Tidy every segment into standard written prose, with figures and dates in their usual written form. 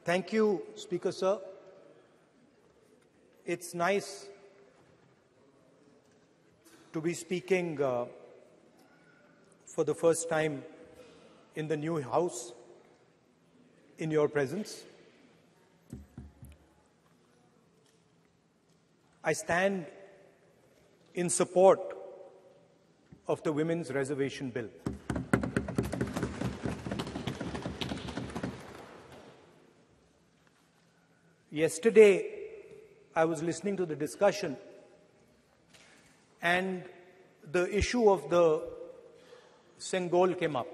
Thank you, Speaker Sir. It's nice to be speaking for the first time in the new House in your presence. I stand in support of the Women's Reservation Bill. Yesterday, I was listening to the discussion, and the issue of the Sengol came up.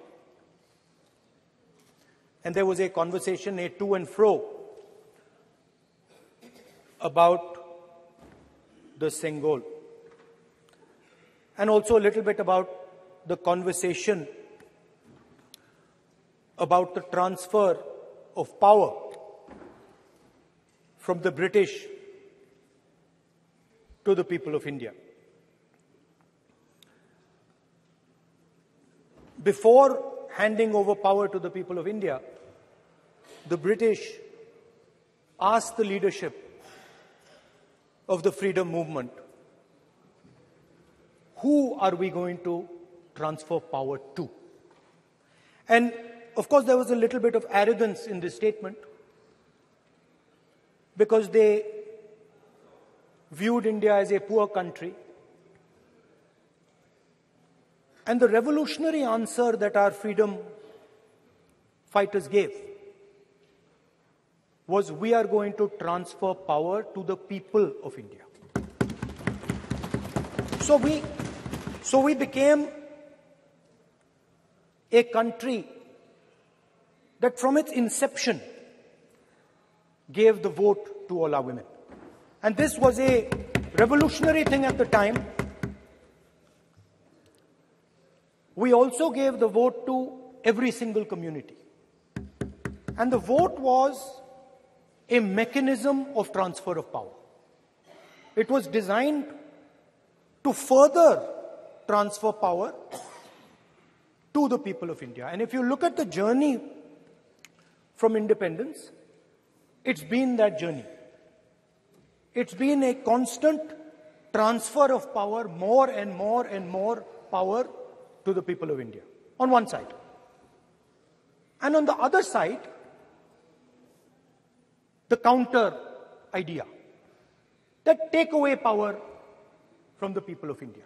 And there was a conversation, a to and fro, about the Sengol. And also a little bit about the conversation about the transfer of power from the British to the people of India. Before handing over power to the people of India, the British asked the leadership of the freedom movement, who are we going to transfer power to? And of course, there was a little bit of arrogance in this statement, because they viewed India as a poor country. And the revolutionary answer that our freedom fighters gave was, we are going to transfer power to the people of India. So we became a country that from its inception gave the vote to all our women. And this was a revolutionary thing at the time. We also gave the vote to every single community. And the vote was a mechanism of transfer of power. It was designed to further transfer power to the people of India. And if you look at the journey from independence, it's been that journey. It's been a constant transfer of power, more and more and more power to the people of India, on one side. And on the other side, the counter idea, that take away power from the people of India.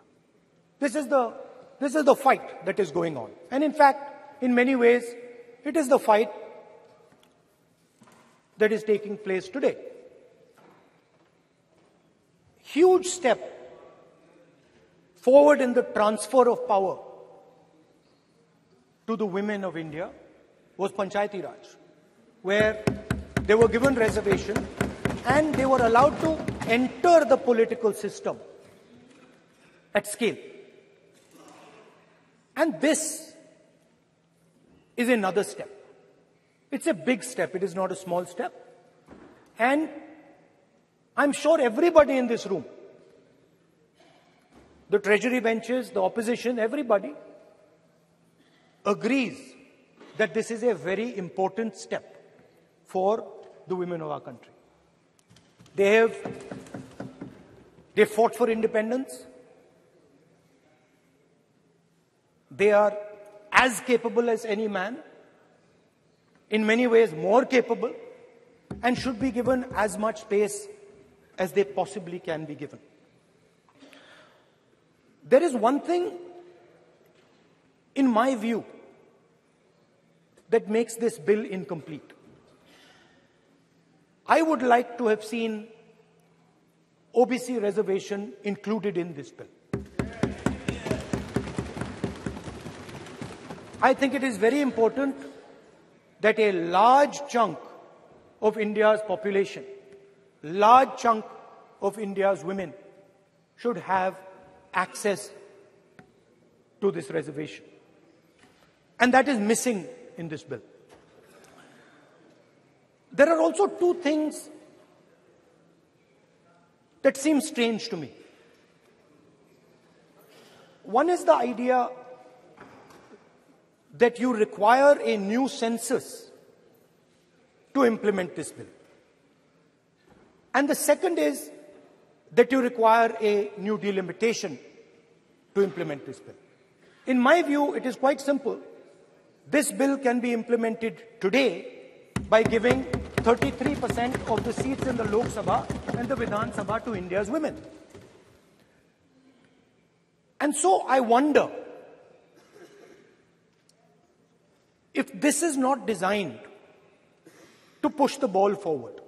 This is the fight that is going on. And in fact, in many ways, it is the fight that is taking place today. Huge step forward in the transfer of power to the women of India was Panchayati Raj, where they were given reservation and they were allowed to enter the political system at scale. And this is another step. It's a big step. It is not a small step. And I'm sure everybody in this room, the treasury benches, the opposition, everybody agrees that this is a very important step for the women of our country. They fought for independence. They are as capable as any man, in many ways more capable, and should be given as much space as they possibly can be given. There is one thing, in my view, that makes this bill incomplete. I would like to have seen OBC reservation included in this bill. I think it is very important that a large chunk of India's population, large chunk of India's women should have access to this reservation. And that is missing in this bill. There are also two things that seem strange to me. One is the idea that you require a new census to implement this bill. And the second is that you require a new delimitation to implement this bill. In my view, it is quite simple. This bill can be implemented today by giving 33% of the seats in the Lok Sabha and the Vidhan Sabha to India's women. And so I wonder if this is not designed to push the ball forward.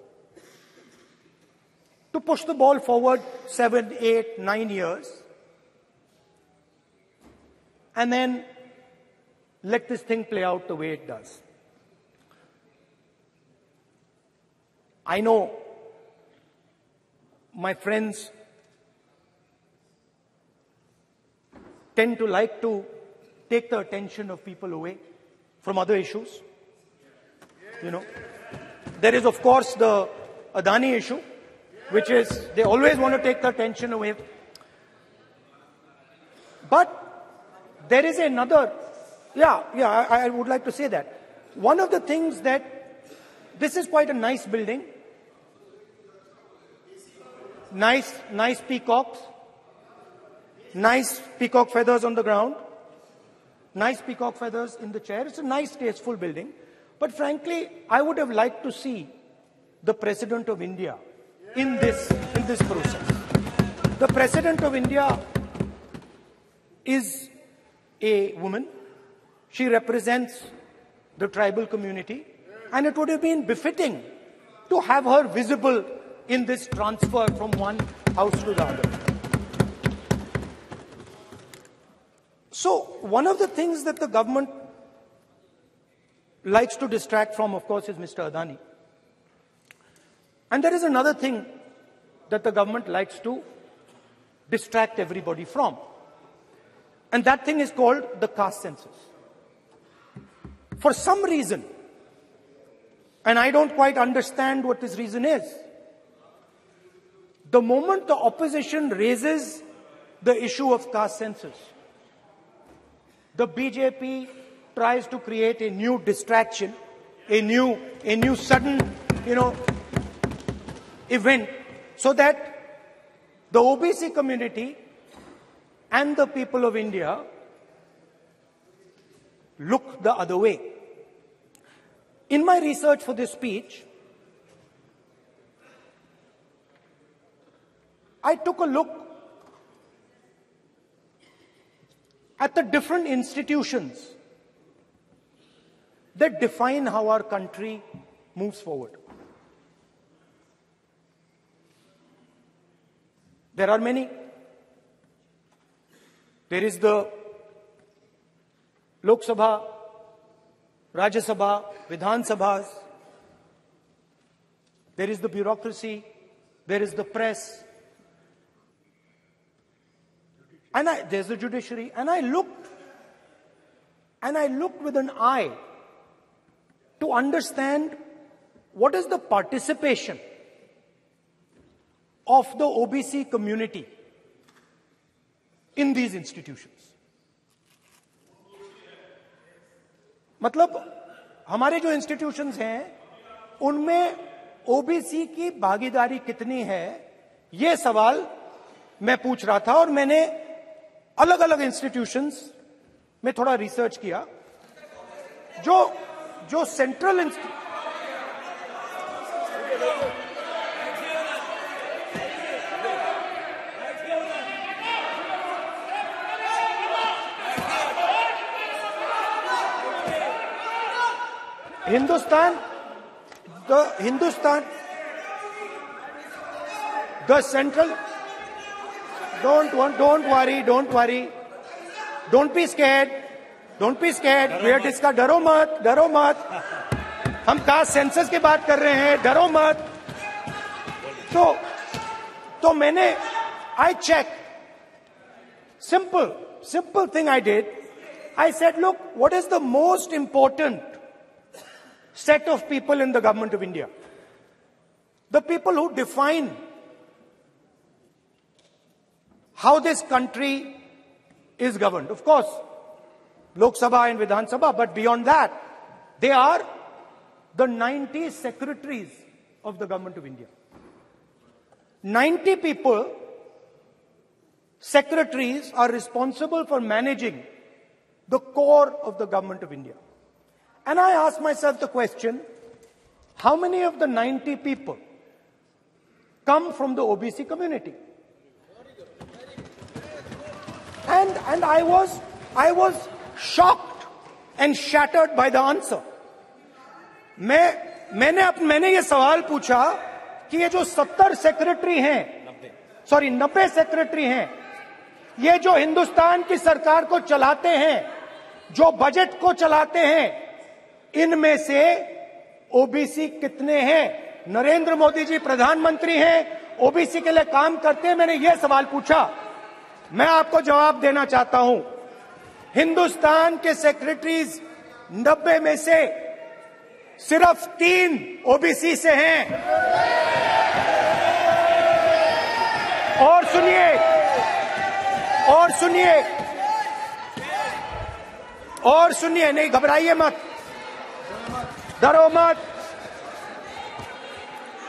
To push the ball forward 7, 8, 9 years, and then let this thing play out the way it does. I know my friends tend to like to take the attention of people away from other issues. You know, there is of course the Adani issue, which is they always want to take the attention away. But there is another, I would like to say that. One of the things that, this is quite a nice building. Nice peacocks. Nice peacock feathers on the ground. Nice peacock feathers in the chair. It's a nice, tasteful building. But frankly, I would have liked to see the President of India in this process. The President of India is a woman. She represents the tribal community, and it would have been befitting to have her visible in this transfer from one house to the other. So, one of the things that the government likes to distract from, of course, is Mr. Adani. And there is another thing that the government likes to distract everybody from. And that thing is called the caste census. For some reason, and I don't quite understand what this reason is, the moment the opposition raises the issue of caste census, the BJP tries to create a new distraction, a new sudden, event, so that the OBC community and the people of India look the other way. In my research for this speech, I took a look at the different institutions that define how our country moves forward. There are many. There is the Lok Sabha, Rajya Sabha, Vidhan Sabhas. There is the bureaucracy. There is the press. And there's the judiciary. And I looked with an eye to understand what is the participation of the OBC community in these institutions. मतलब हमारे जो institutions हैं उनमें OBC की भागीदारी कितनी है, ये सवाल मैं पूछ रहा था और मैंने अलग अलग इंस्टीट्यूशंस में थोड़ा रिसर्च किया. जो central the central, don't worry, don't be scared, we are discussing, डरो मत, हम कास्ट सेंसस की बात कर रहे हैं, डरो मत. तो मैंने, I checked, simple thing I did. I said, look, what is the most important set of people in the government of India? The people who define how this country is governed. Of course, Lok Sabha and Vidhan Sabha, but beyond that, they are the 90 secretaries of the government of India. 90 people, secretaries, are responsible for managing the core of the government of India. And I ask myself the question, how many of the 90 people come from the OBC community? And I was shocked and shattered by the answer. मैंने ये सवाल पूछा कि ये जो 70 secretary हैं, 90 secretary हैं, ये जो हिंदुस्तान की सरकार को चलाते हैं, जो बजट को चलाते हैं, इनमें से ओबीसी कितने हैं? नरेंद्र मोदी जी प्रधानमंत्री हैं, ओबीसी के लिए काम करते हैं। मैंने ये सवाल पूछा। मैं आपको जवाब देना चाहता हूं, हिंदुस्तान के सेक्रेटरीज 90 में से सिर्फ 3 ओबीसी से हैं। और सुनिए, नहीं घबराइए मत, डरो मत।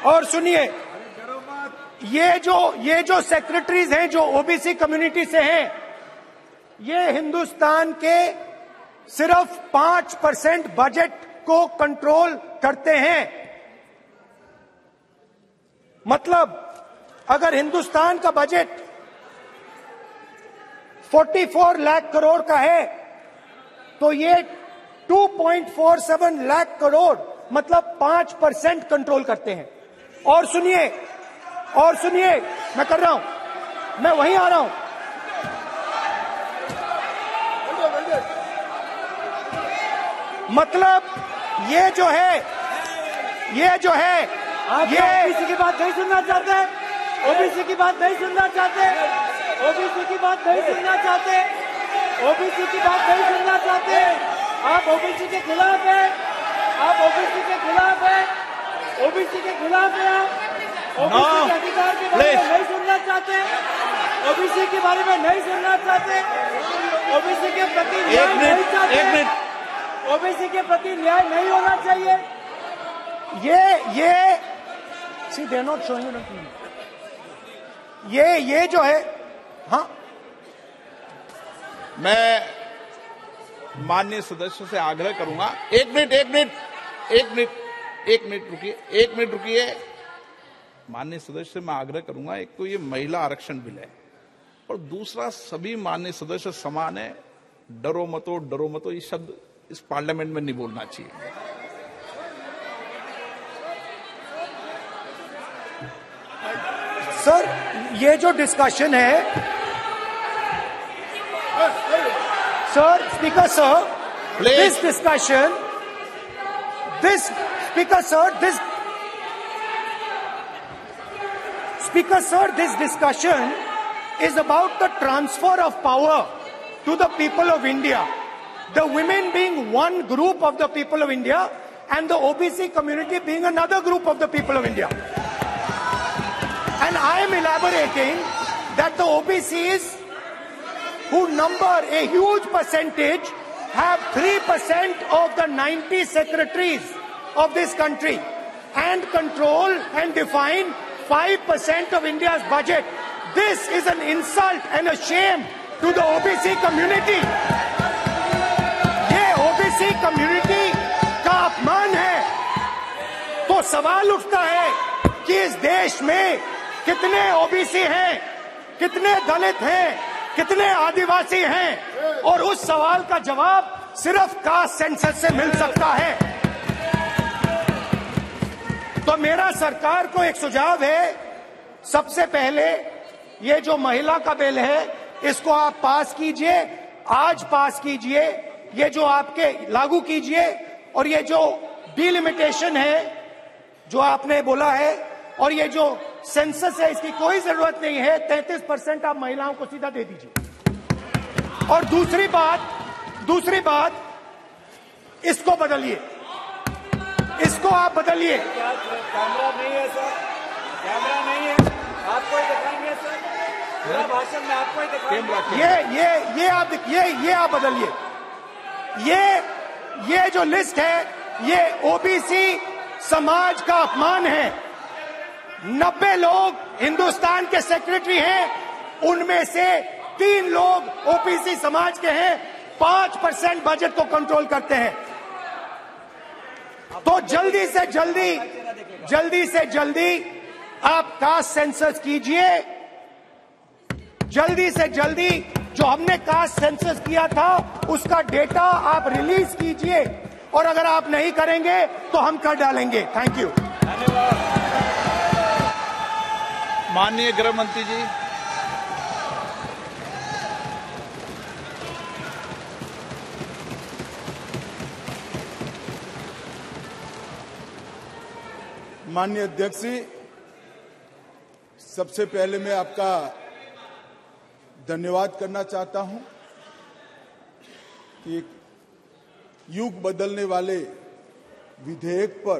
और सुनिए, ये जो सेक्रेटरीज हैं जो ओबीसी कम्युनिटी से हैं, ये हिंदुस्तान के सिर्फ 5% बजट को कंट्रोल करते हैं। मतलब अगर हिंदुस्तान का बजट 44 लाख करोड़ का है, तो ये 2.47 लाख करोड़ मतलब 5% कंट्रोल करते हैं। और सुनिए, मैं कर रहा हूं, मैं वहीं आ रहा हूं। मतलब ये जो है आप ओबीसी की बात नहीं सुनना चाहते, ओबीसी की बात नहीं सुनना चाहते, ओबीसी की बात नहीं सुनना चाहते, ओबीसी की बात नहीं सुनना चाहते। आप ओबीसी के खिलाफ हैं, आप ओबीसी के खिलाफ हैं, ओबीसी के खिलाफ हैं। आप ओबीसी के अधिकार के बारे में नहीं सुनना चाहते, ओबीसी के बारे में नहीं सुनना चाहते, ओबीसी के प्रति न्याय नहीं चाहते, ओबीसी के प्रति न्याय नहीं होना चाहिए। ये सी दे नॉट शोइंग ये जो है, हाँ, मैं माननीय सदस्यों से आग्रह करूंगा, एक मिनट रुकिए। माननीय सदस्य से मैं आग्रह करूंगा, एक तो ये महिला आरक्षण बिल है और दूसरा सभी माननीय सदस्य समान है। डरो मतो ये शब्द इस पार्लियामेंट में नहीं बोलना चाहिए। सर, ये जो डिस्कशन है, sir, speaker sir, this discussion, this discussion is about the transfer of power to the people of India. The women being one group of the people of India and the OBC community being another group of the people of India. And I am elaborating that the OBCs, who number a huge percentage, have 3% of the 90 secretaries of this country and control and define 5% of India's budget. This is an insult and a shame to the OBC community. ये OBC community का अपमान है। तो सवाल उठता है कि इस देश में कितने ओबीसी हैं, कितने दलित हैं, कितने आदिवासी हैं, और उस सवाल का जवाब सिर्फ कास्ट सेंसस से मिल सकता है। तो मेरा सरकार को एक सुझाव है, सबसे पहले ये जो महिला का बिल है, इसको आप पास कीजिए, आज पास कीजिए, ये जो आपके लागू कीजिए, और ये जो डिलिमिटेशन है जो आपने बोला है, और ये जो सेंसस है, इसकी कोई जरूरत नहीं है। 33% आप महिलाओं को सीधा दे दीजिए। और दूसरी बात, इसको बदलिए, इसको आप बदलिए। कैमरा नहीं है सर, कैमरा नहीं है, आपको ही दिखाएंगे सर, पूरा भाषण में आपको ही दिखाएंगे। ये आप बदलिए। ये जो लिस्ट है, ये ओबीसी समाज का अपमान है। 90 लोग हिंदुस्तान के सेक्रेटरी हैं, उनमें से 3 लोग ओबीसी समाज के हैं, 5% बजट को कंट्रोल करते हैं। तो जल्दी से जल्दी आप कास्ट सेंसस कीजिए, जल्दी से जल्दी जो हमने कास्ट सेंसस किया था उसका डेटा आप रिलीज कीजिए, और अगर आप नहीं करेंगे तो हम कर डालेंगे। Thank you. माननीय गृह मंत्री जी। माननीय अध्यक्ष जी, सबसे पहले मैं आपका धन्यवाद करना चाहता हूं कि एक युग बदलने वाले विधेयक पर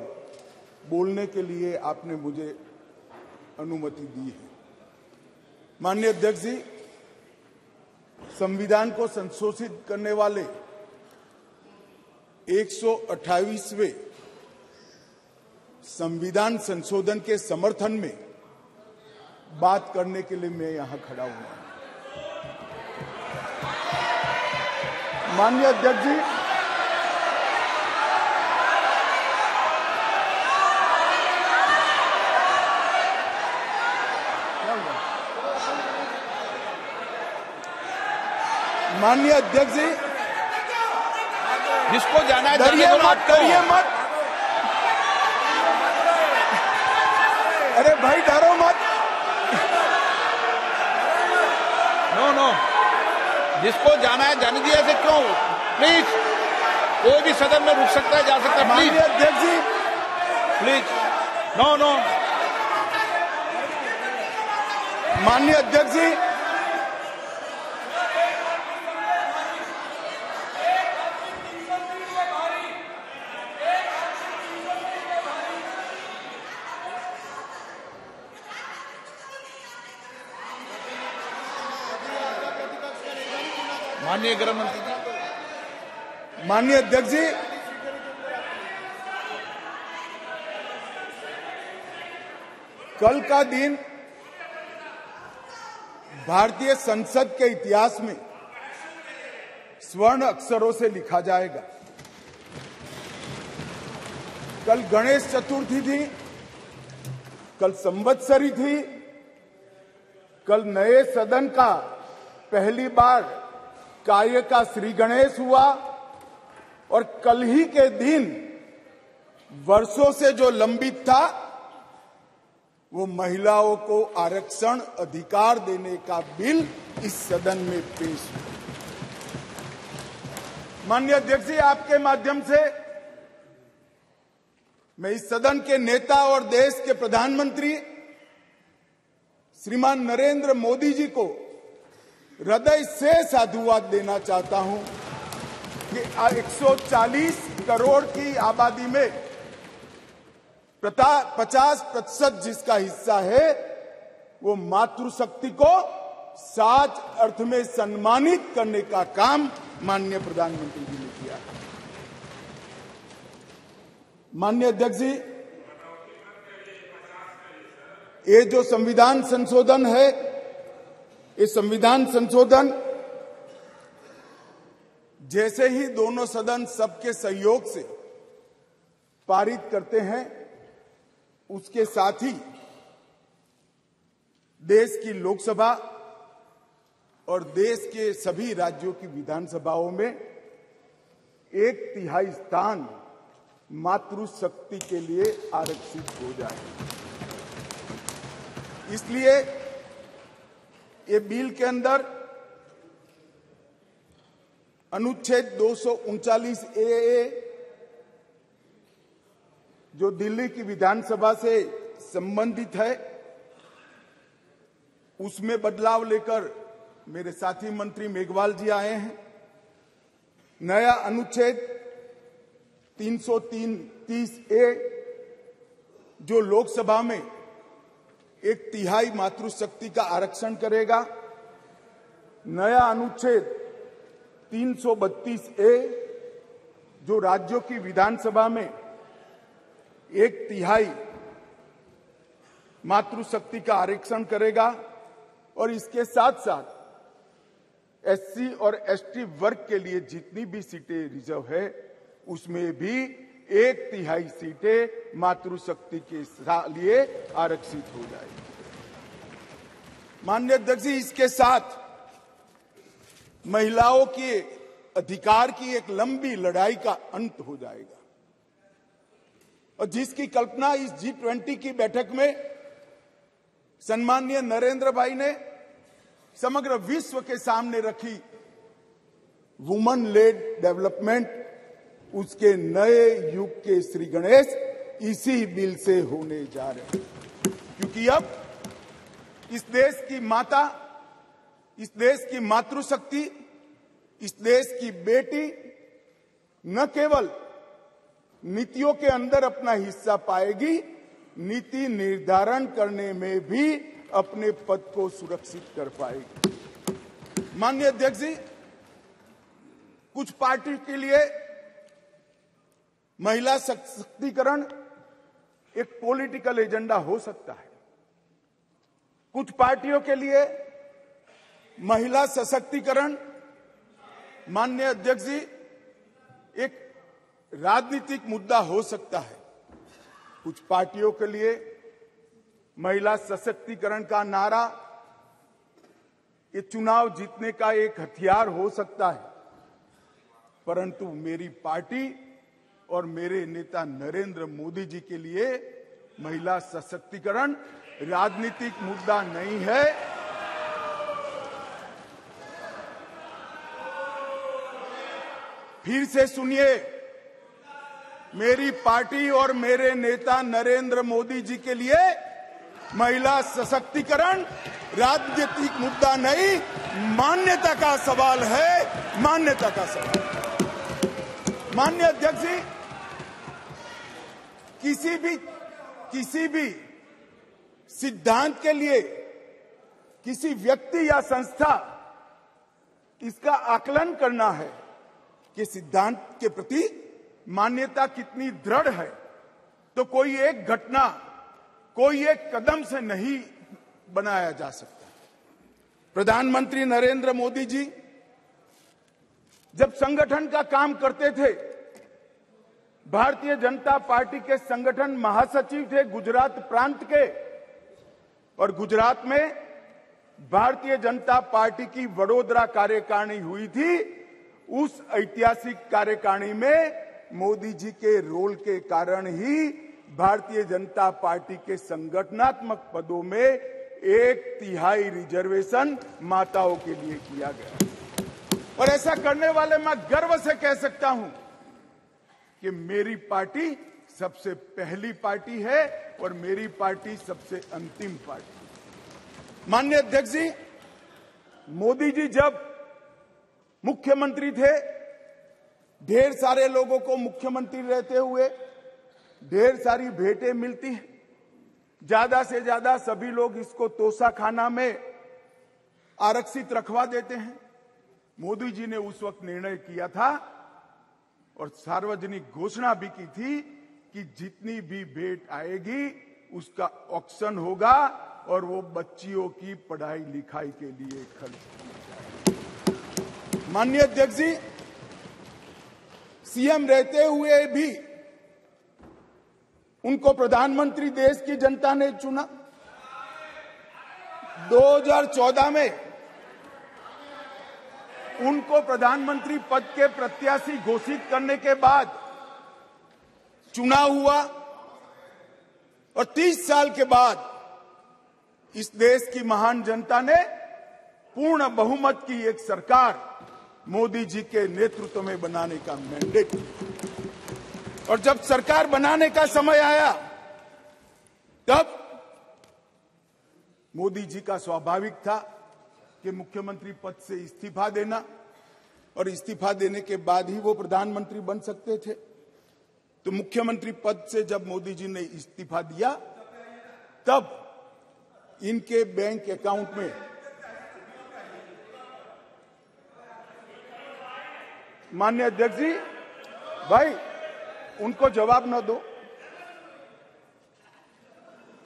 बोलने के लिए आपने मुझे अनुमति दी है। माननीय अध्यक्ष जी, संविधान को संशोधित करने वाले 128वें संविधान संशोधन के समर्थन में बात करने के लिए मैं यहां खड़ा हुआ हूं। माननीय अध्यक्ष जी, माननीय अध्यक्ष जी, जिसको जाना है डरिए मत, करिए मत। अरे भाई डरो मत। नो, जिसको जाना है जाने दिया। ऐसे क्यों? प्लीज, कोई भी सदन में रुक सकता है, जा सकता है। माननीय अध्यक्ष जी, प्लीज, नो। माननीय अध्यक्ष जी, माननीय गृह मंत्री जी। माननीय अध्यक्ष जी, कल का दिन भारतीय संसद के इतिहास में स्वर्ण अक्षरों से लिखा जाएगा। कल गणेश चतुर्थी थी, कल संवत्सरी थी, कल नए सदन का पहली बार कार्य का श्री गणेश हुआ, और कल ही के दिन वर्षों से जो लंबित था वो महिलाओं को आरक्षण अधिकार देने का बिल इस सदन में पेश हुआ। माननीय अध्यक्ष जी, आपके माध्यम से मैं इस सदन के नेता और देश के प्रधानमंत्री श्रीमान नरेंद्र मोदी जी को हृदय से साधुवाद देना चाहता हूं कि 140 करोड़ की आबादी में 50% जिसका हिस्सा है वो मातृशक्ति को सच अर्थ में सम्मानित करने का काम माननीय प्रधानमंत्री जी ने किया। माननीय अध्यक्ष जी, ये जो संविधान संशोधन है, ये संविधान संशोधन जैसे ही दोनों सदन सबके सहयोग से पारित करते हैं, उसके साथ ही देश की लोकसभा और देश के सभी राज्यों की विधानसभाओं में 1/3 स्थान मातृशक्ति के लिए आरक्षित हो जाए। इसलिए ये बिल के अंदर अनुच्छेद 239 ए जो दिल्ली की विधानसभा से संबंधित है, उसमें बदलाव लेकर मेरे साथी मंत्री मेघवाल जी आए हैं। नया अनुच्छेद 330 ए जो लोकसभा में 1/3 मातृशक्ति का आरक्षण करेगा। नया अनुच्छेद 332 ए जो राज्यों की विधानसभा में 1/3 मातृशक्ति का आरक्षण करेगा और इसके साथ साथ एससी और एसटी वर्ग के लिए जितनी भी सीटें रिजर्व है उसमें भी 1/3 सीटें मातृशक्ति के लिए आरक्षित हो जाएगी। माननीय अध्यक्ष जी, इसके साथ महिलाओं के अधिकार की एक लंबी लड़ाई का अंत हो जाएगा और जिसकी कल्पना इस G20 की बैठक में सम्माननीय नरेंद्र भाई ने समग्र विश्व के सामने रखी, वुमन लेड डेवलपमेंट, उसके नए युग के श्री गणेश इसी बिल से होने जा रहे हैं। क्योंकि अब इस देश की माता, इस देश की मातृशक्ति, इस देश की बेटी न केवल नीतियों के अंदर अपना हिस्सा पाएगी, नीति निर्धारण करने में भी अपने पद को सुरक्षित कर पाएगी। माननीय अध्यक्ष जी, कुछ पार्टी के लिए महिला सशक्तिकरण एक पॉलिटिकल एजेंडा हो सकता है। कुछ पार्टियों के लिए महिला सशक्तिकरण, माननीय अध्यक्ष जी, एक राजनीतिक मुद्दा हो सकता है। कुछ पार्टियों के लिए महिला सशक्तिकरण का नारा ये चुनाव जीतने का एक हथियार हो सकता है, परंतु मेरी पार्टी और मेरे नेता नरेंद्र मोदी जी के लिए महिला सशक्तिकरण राजनीतिक मुद्दा नहीं है। फिर से सुनिए, मेरी पार्टी और मेरे नेता नरेंद्र मोदी जी के लिए महिला सशक्तिकरण राजनीतिक मुद्दा नहीं, मान्यता का सवाल है, मान्यता का सवाल। माननीय अध्यक्ष जी, किसी भी सिद्धांत के लिए किसी व्यक्ति या संस्था इसका आकलन करना है कि सिद्धांत के प्रति मान्यता कितनी दृढ़ है, तो कोई एक घटना, कोई एक कदम से नहीं बनाया जा सकता। प्रधानमंत्री नरेंद्र मोदी जी जब संगठन का काम करते थे, भारतीय जनता पार्टी के संगठन महासचिव थे गुजरात प्रांत के, और गुजरात में भारतीय जनता पार्टी की वडोदरा कार्यकारिणी हुई थी। उस ऐतिहासिक कार्यकारिणी में मोदी जी के रोल के कारण ही भारतीय जनता पार्टी के संगठनात्मक पदों में 1/3 रिजर्वेशन माताओं के लिए किया गया। और ऐसा करने वाले मैं गर्व से कह सकता हूं कि मेरी पार्टी सबसे पहली पार्टी है और मेरी पार्टी सबसे अंतिम पार्टी। माननीय अध्यक्ष जी, मोदी जी जब मुख्यमंत्री थे, ढेर सारे लोगों को मुख्यमंत्री रहते हुए ढेर सारी भेंटें मिलती हैं। ज्यादा से ज्यादा सभी लोग इसको तोशाखाना में आरक्षित रखवा देते हैं। मोदी जी ने उस वक्त निर्णय किया था और सार्वजनिक घोषणा भी की थी कि जितनी भी भेंट आएगी उसका ऑक्शन होगा और वो बच्चियों की पढ़ाई लिखाई के लिए खर्च की जाएगी। माननीय अध्यक्ष जी, सीएम रहते हुए भी उनको प्रधानमंत्री देश की जनता ने चुना। 2014 में उनको प्रधानमंत्री पद के प्रत्याशी घोषित करने के बाद चुनाव हुआ और 30 साल के बाद इस देश की महान जनता ने पूर्ण बहुमत की एक सरकार मोदी जी के नेतृत्व में बनाने का मैंडेट दिया। और जब सरकार बनाने का समय आया तब मोदी जी का स्वाभाविक था कि मुख्यमंत्री पद से इस्तीफा देना, और इस्तीफा देने के बाद ही वो प्रधानमंत्री बन सकते थे। तो मुख्यमंत्री पद से जब मोदी जी ने इस्तीफा दिया तब इनके बैंक अकाउंट में माननीय अध्यक्ष जी, भाई उनको जवाब न दो।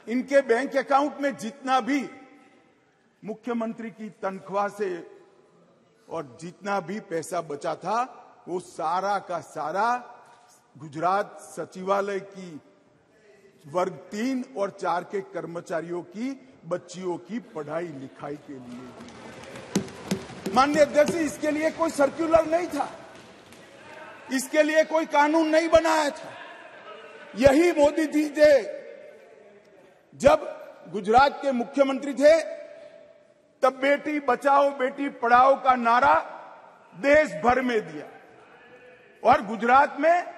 इनके बैंक अकाउंट में जितना भी मुख्यमंत्री की तनख्वाह से और जितना भी पैसा बचा था वो सारा का सारा गुजरात सचिवालय की वर्ग 3 और 4 के कर्मचारियों की बच्चियों की पढ़ाई लिखाई के लिए। माननीय अध्यक्ष, इसके लिए कोई सर्कुलर नहीं था, इसके लिए कोई कानून नहीं बनाया था। यही मोदी जी थे जब गुजरात के मुख्यमंत्री थे, तब बेटी बचाओ बेटी पढ़ाओ का नारा देश भर में दिया और गुजरात में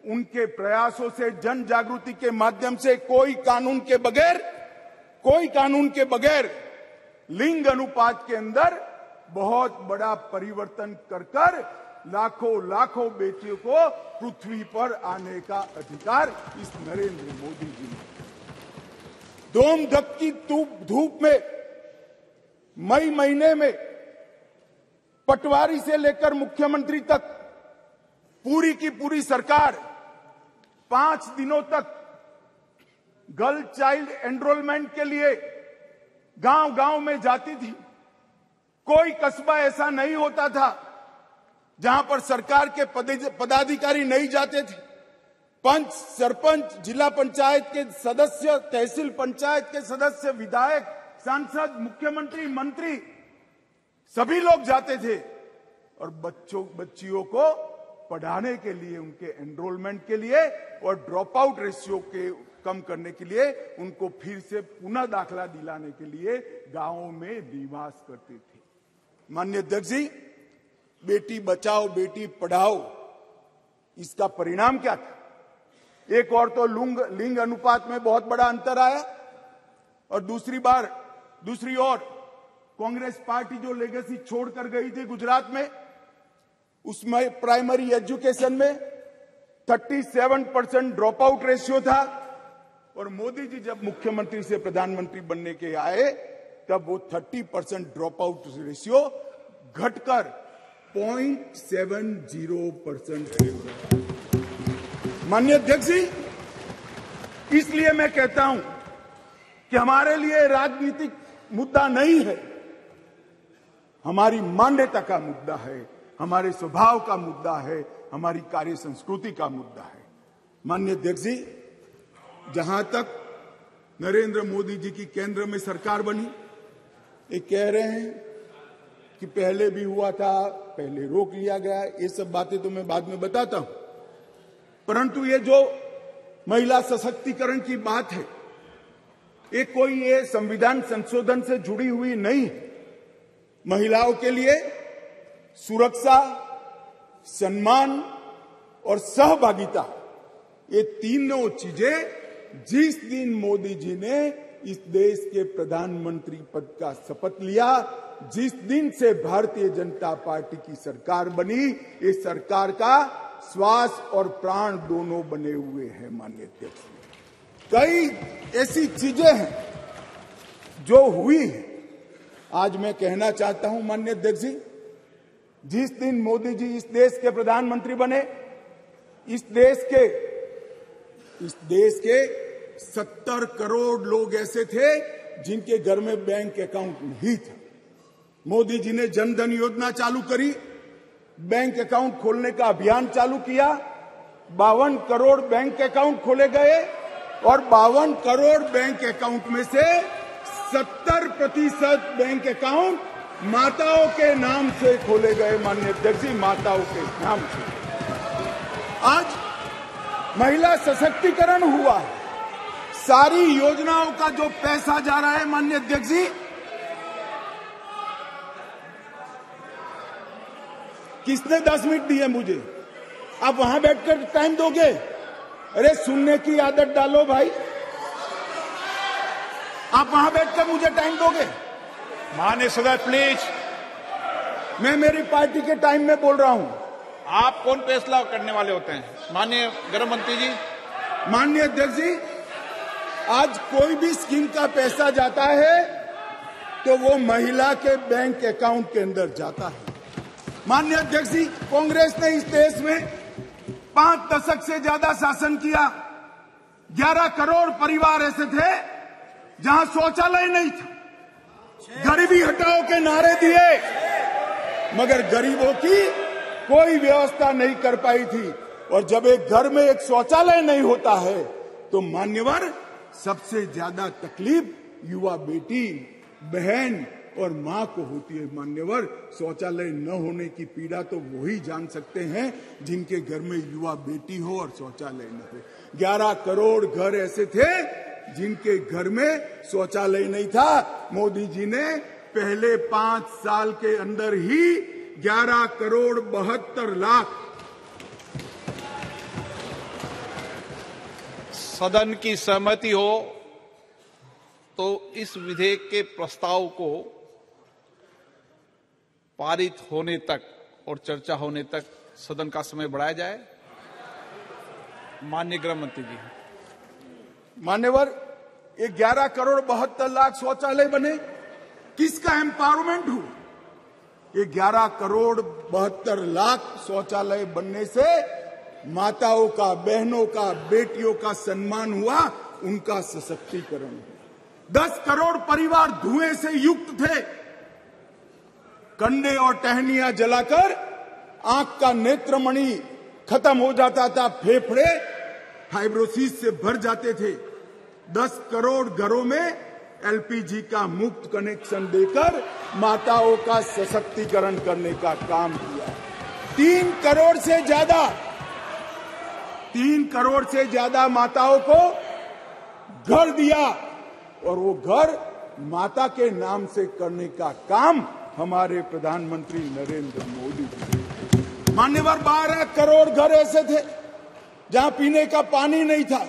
उनके प्रयासों से जन जागृति के माध्यम से कोई कानून के बगैर लिंग अनुपात के अंदर बहुत बड़ा परिवर्तन कर लाखों बेटियों को पृथ्वी पर आने का अधिकार इस नरेंद्र मोदी जी ने दोम धक्की धूप में मई महीने में पटवारी से लेकर मुख्यमंत्री तक पूरी की पूरी सरकार 5 दिनों तक गर्ल चाइल्ड एनरोलमेंट के लिए गांव-गांव में जाती थी। कोई कस्बा ऐसा नहीं होता था जहां पर सरकार के पदाधिकारी नहीं जाते थे। पंच, सरपंच, जिला पंचायत के सदस्य, तहसील पंचायत के सदस्य, विधायक, सांसद, मुख्यमंत्री, मंत्री सभी लोग जाते थे और बच्चियों को पढ़ाने के लिए, उनके एनरोलमेंट के लिए और ड्रॉप आउट रेशियो के कम करने के लिए, उनको फिर से पुनः दाखला दिलाने के लिए गांवों में निवास करते थे। माननीय अध्यक्ष जी, बेटी बचाओ बेटी पढ़ाओ, इसका परिणाम क्या था? एक और तो लिंग अनुपात में बहुत बड़ा अंतर आया और दूसरी ओर कांग्रेस पार्टी जो लेगेसी छोड़कर गई थी गुजरात में, उसमें प्राइमरी एजुकेशन में 37% ड्रॉप आउट रेशियो था और मोदी जी जब मुख्यमंत्री से प्रधानमंत्री बनने के आए तब वो 30% ड्रॉप आउट रेशियो घटकर 0.70%। माननीय अध्यक्ष जी, इसलिए मैं कहता हूं कि हमारे लिए राजनीतिक मुद्दा नहीं है, हमारी मान्यता का मुद्दा है, हमारे स्वभाव का मुद्दा है, हमारी कार्य संस्कृति का मुद्दा है। माननीय अध्यक्ष जी, जहां तक नरेंद्र मोदी जी की केंद्र में सरकार बनी, ये कह रहे हैं कि पहले भी हुआ था, पहले रोक लिया गया, ये सब बातें तो मैं बाद में बताता हूं, परंतु ये जो महिला सशक्तिकरण की बात है, ये संविधान संशोधन से जुड़ी हुई नहीं है। महिलाओं के लिए सुरक्षा, सम्मान और सहभागिता, ये तीनों चीजें जिस दिन मोदी जी ने इस देश के प्रधानमंत्री पद का शपथ लिया, जिस दिन से भारतीय जनता पार्टी की सरकार बनी, ये सरकार का श्वास और प्राण दोनों बने हुए हैं। माननीय अध्यक्ष, कई ऐसी चीजें हैं जो हुई है। आज मैं कहना चाहता हूं माननीय अध्यक्ष जी, जिस दिन मोदी जी इस देश के प्रधानमंत्री बने, इस देश के 70 करोड़ लोग ऐसे थे जिनके घर में बैंक अकाउंट नहीं था। मोदी जी ने जनधन योजना चालू करी, बैंक अकाउंट खोलने का अभियान चालू किया, 52 करोड़ बैंक अकाउंट खोले गए और 52 करोड़ बैंक अकाउंट में से 70% बैंक अकाउंट माताओं के नाम से खोले गए। माननीय अध्यक्ष जी, माताओं के नाम से आज महिला सशक्तिकरण हुआ है। सारी योजनाओं का जो पैसा जा रहा है, माननीय अध्यक्ष जी, किसने 10 मिनट दिए मुझे? आप वहां बैठकर टाइम दोगे? अरे सुनने की आदत डालो भाई, आप वहां बैठकर मुझे टाइम दोगे? माननीय सदस्य प्लीज, मैं मेरी पार्टी के टाइम में बोल रहा हूं। आप कौन फैसला करने वाले होते हैं? माननीय गृह मंत्री जी। माननीय अध्यक्ष जी, आज कोई भी स्कीम का पैसा जाता है तो वो महिला के बैंक अकाउंट के अंदर जाता है। माननीय अध्यक्ष जी, कांग्रेस ने इस देश में 5 दशक से ज्यादा शासन किया। 11 करोड़ परिवार ऐसे थे जहां शौचालय नहीं था। गरीबी हटाओ के नारे दिए, मगर गरीबों की कोई व्यवस्था नहीं कर पाई थी। और जब एक घर में एक शौचालय नहीं होता है तो मान्यवर सबसे ज्यादा तकलीफ युवा बेटी, बहन और मां को होती है। मान्यवर शौचालय न होने की पीड़ा तो वही जान सकते हैं जिनके घर में युवा बेटी हो और शौचालय न हो। 11 करोड़ घर ऐसे थे जिनके घर में शौचालय नहीं था। मोदी जी ने पहले 5 साल के अंदर ही 11 करोड़ 72 लाख सदन की सहमति हो तो इस विधेयक के प्रस्ताव को पारित होने तक और चर्चा होने तक सदन का समय बढ़ाया जाए। माननीय गृह मंत्री जी। मान्यवर, ये 11 करोड़ 72 लाख शौचालय बने, किसका एम्पावरमेंट हुआ? ये 11 करोड़ 72 लाख शौचालय बनने से माताओं का, बहनों का, बेटियों का सम्मान हुआ, उनका सशक्तिकरण हुआ। 10 करोड़ परिवार धुएं से युक्त थे। कंडे और टहनियां जलाकर आंख का नेत्रमणि खत्म हो जाता था, फेफड़े फाइब्रोसिस से भर जाते थे। 10 करोड़ घरों में एलपीजी का मुफ्त कनेक्शन देकर माताओं का सशक्तिकरण करने का काम किया। 3 करोड़ से ज्यादा माताओं को घर दिया और वो घर माता के नाम से करने का काम हमारे प्रधानमंत्री नरेंद्र मोदी जी। मान्यवर, 12 करोड़ घर ऐसे थे जहां पीने का पानी नहीं था।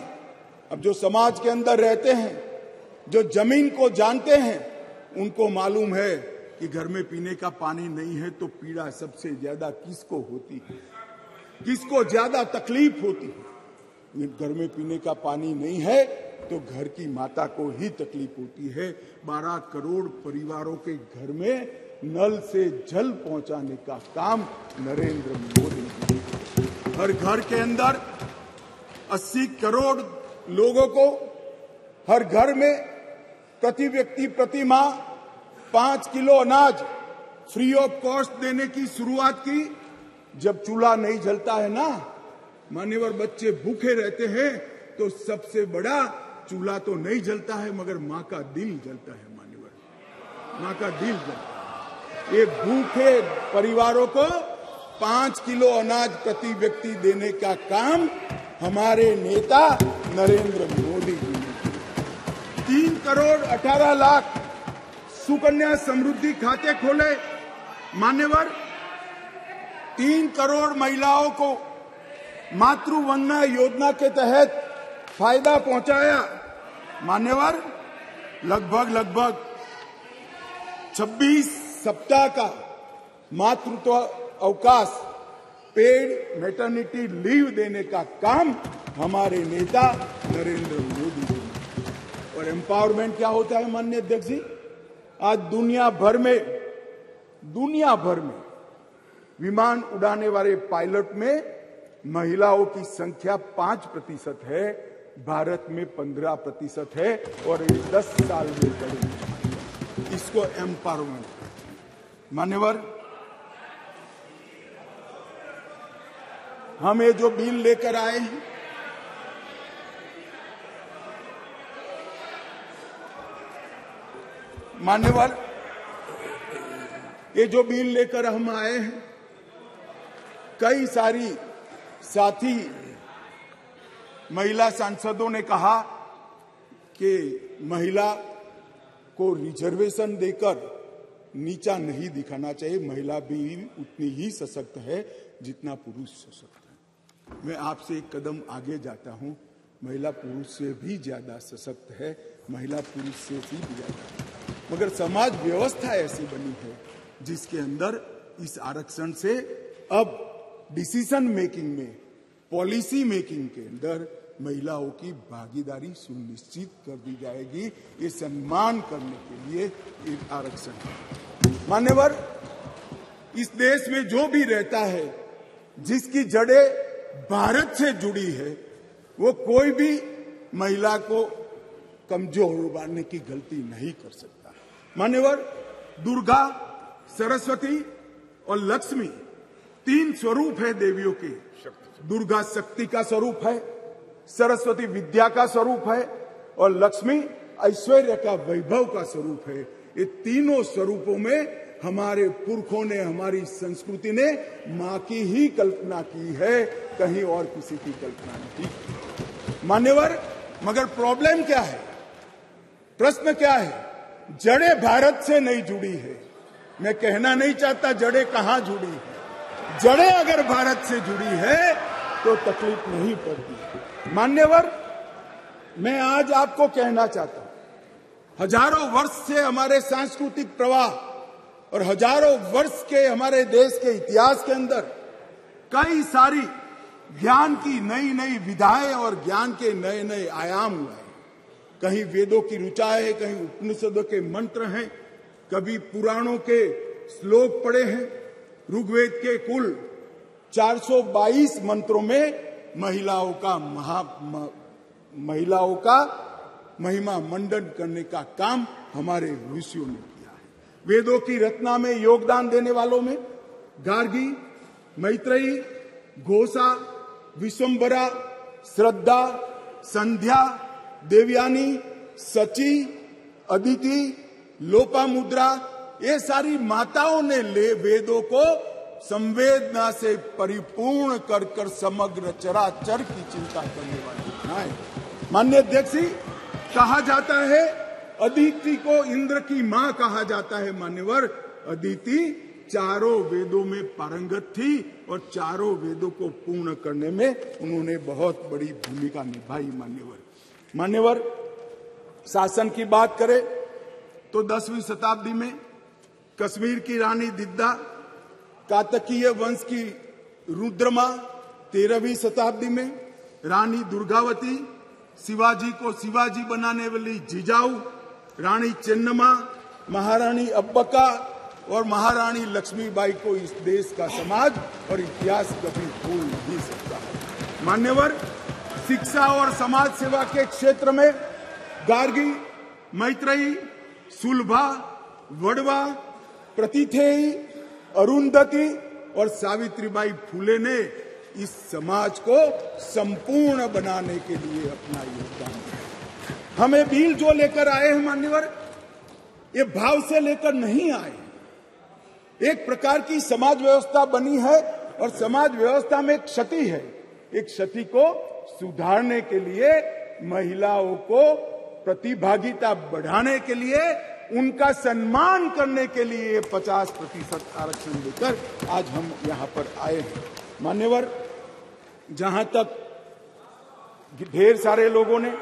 अब जो समाज के अंदर रहते हैं, जो जमीन को जानते हैं, उनको मालूम है कि घर में पीने का पानी नहीं है तो पीड़ा सबसे ज्यादा किसको होती है, किसको ज्यादा तकलीफ होती है। घर में पीने का पानी नहीं है तो घर की माता को ही तकलीफ होती है। 12 करोड़ परिवारों के घर में नल से जल पहुंचाने का काम नरेंद्र मोदी जी। हर घर के अंदर 80 करोड़ लोगों को हर घर में प्रति व्यक्ति प्रति माह 5 किलो अनाज फ्री ऑफ कॉस्ट देने की शुरुआत की। जब चूल्हा नहीं जलता है ना मान्यवर, बच्चे भूखे रहते हैं तो सबसे बड़ा चूल्हा तो नहीं जलता है मगर मां का दिल जलता है। मान्यवर, मां का दिल जलता है। ये भूखे परिवारों को 5 किलो अनाज प्रति व्यक्ति देने का काम हमारे नेता नरेंद्र मोदी जी ने किया। 3 करोड़ 18 लाख सुकन्या समृद्धि खाते खोले। मान्यवर, 3 करोड़ महिलाओं को मातृवंदना योजना के तहत फायदा पहुंचाया। मान्यवर, लगभग 26 सप्ताह का मातृत्व अवकाश, पेड मैटरनिटी लीव देने का काम हमारे नेता नरेंद्र मोदी जी ने। और एम्पावरमेंट क्या होता है माननीय अध्यक्ष जी? आज दुनिया भर में विमान उड़ाने वाले पायलट में महिलाओं की संख्या 5% है, भारत में 15% है और 10 साल में बढ़ेगी। इसको एम्पावरमेंट। मान्यवर, हम ये जो बिल लेकर आए हैं, मान्यवर, ये जो बिल लेकर हम आए हैं, कई सारी साथी महिला सांसदों ने कहा कि महिला को रिजर्वेशन देकर नीचा नहीं दिखाना चाहिए। महिला भी उतनी ही सशक्त है जितना पुरुष सशक्त है। मैं आपसे एक कदम आगे जाता हूं। महिला पुरुष से भी ज्यादा सशक्त है, महिला पुरुष से भी ज्यादा। मगर समाज व्यवस्था ऐसी बनी है जिसके अंदर इस आरक्षण से अब डिसीजन मेकिंग में, पॉलिसी मेकिंग के अंदर महिलाओं की भागीदारी सुनिश्चित कर दी जाएगी। ये सम्मान करने के लिए एक आरक्षण है। मान्यवर, इस देश में जो भी रहता है, जिसकी जड़ें भारत से जुड़ी है, वो कोई भी महिला को कमजोर बनाने की गलती नहीं कर सकता। मान्यवर, दुर्गा, सरस्वती और लक्ष्मी 3 स्वरूप है देवियों के। दुर्गा शक्ति का स्वरूप है, सरस्वती विद्या का स्वरूप है और लक्ष्मी ऐश्वर्य का, वैभव का स्वरूप है। ये तीनों स्वरूपों में हमारे पुरखों ने, हमारी संस्कृति ने मां की ही कल्पना की है, कहीं और किसी की कल्पना नहीं की। मान्यवर, मगर प्रॉब्लम क्या है, प्रश्न क्या है? जड़ें भारत से नहीं जुड़ी है। मैं कहना नहीं चाहता जड़ें कहां जुड़ी है। जड़ें अगर भारत से जुड़ी है तो तकलीफ नहीं पड़ती। मान्यवर, मैं आज आपको कहना चाहता हूं, हजारों वर्ष से हमारे सांस्कृतिक प्रवाह और हजारों वर्ष के हमारे देश के इतिहास के अंदर कई सारी ज्ञान की नई नई विधाएं और ज्ञान के नए नए आयाम हुए हैं। कहीं वेदों की ऋचा है, कहीं उपनिषदों के मंत्र हैं, कभी पुराणों के श्लोक पढ़े हैं। ऋग्वेद के कुल 422 मंत्रों में महिलाओं का महिमा मंडन करने का काम हमारे ऋषियों ने किया है। वेदों की रचना में योगदान देने वालों में गार्गी, मैत्रेयी, घोषा, विश्वम्भरा, श्रद्धा, संध्या, देवयानी, सची, अदिति, लोपामुद्रा, ये सारी माताओं ने वेदों को संवेदना से परिपूर्ण कर कर समग्र चराचर की चिंता करने वाली बनाए। माननीय अध्यक्ष जी, कहा जाता है अदिति को इंद्र की मां कहा जाता है। मान्यवर, अदिति चारों वेदों में पारंगत थी और चारों वेदों को पूर्ण करने में उन्होंने बहुत बड़ी भूमिका निभाई। मान्यवर, शासन की बात करें तो 10वीं शताब्दी में कश्मीर की रानी दिद्दा, कातकीय वंश की रुद्रमा 13वीं शताब्दी में रानी दुर्गावती, शिवाजी को शिवाजी बनाने वाली जिजाऊ, रानी चेन्नम्मा, महारानी अब्बका और महारानी लक्ष्मीबाई को इस देश का समाज और इतिहास कभी भूल नहीं सकता। मान्यवर, शिक्षा और समाज सेवा के क्षेत्र में गार्गी, मैत्रेयी, सुलभा, वड़वा, प्रतिथेयी, अरुंधति और सावित्रीबाई फुले ने इस समाज को संपूर्ण बनाने के लिए अपना योगदान दिया। हमें बिल जो लेकर आए हैं मान्यवर, ये भाव से लेकर नहीं आए। एक प्रकार की समाज व्यवस्था बनी है और समाज व्यवस्था में एक क्षति है। एक क्षति को सुधारने के लिए, महिलाओं को प्रतिभागिता बढ़ाने के लिए, उनका सम्मान करने के लिए 50% आरक्षण लेकर आज हम यहां पर आए हैं। मान्यवर, जहां तक ढेर सारे लोगों ने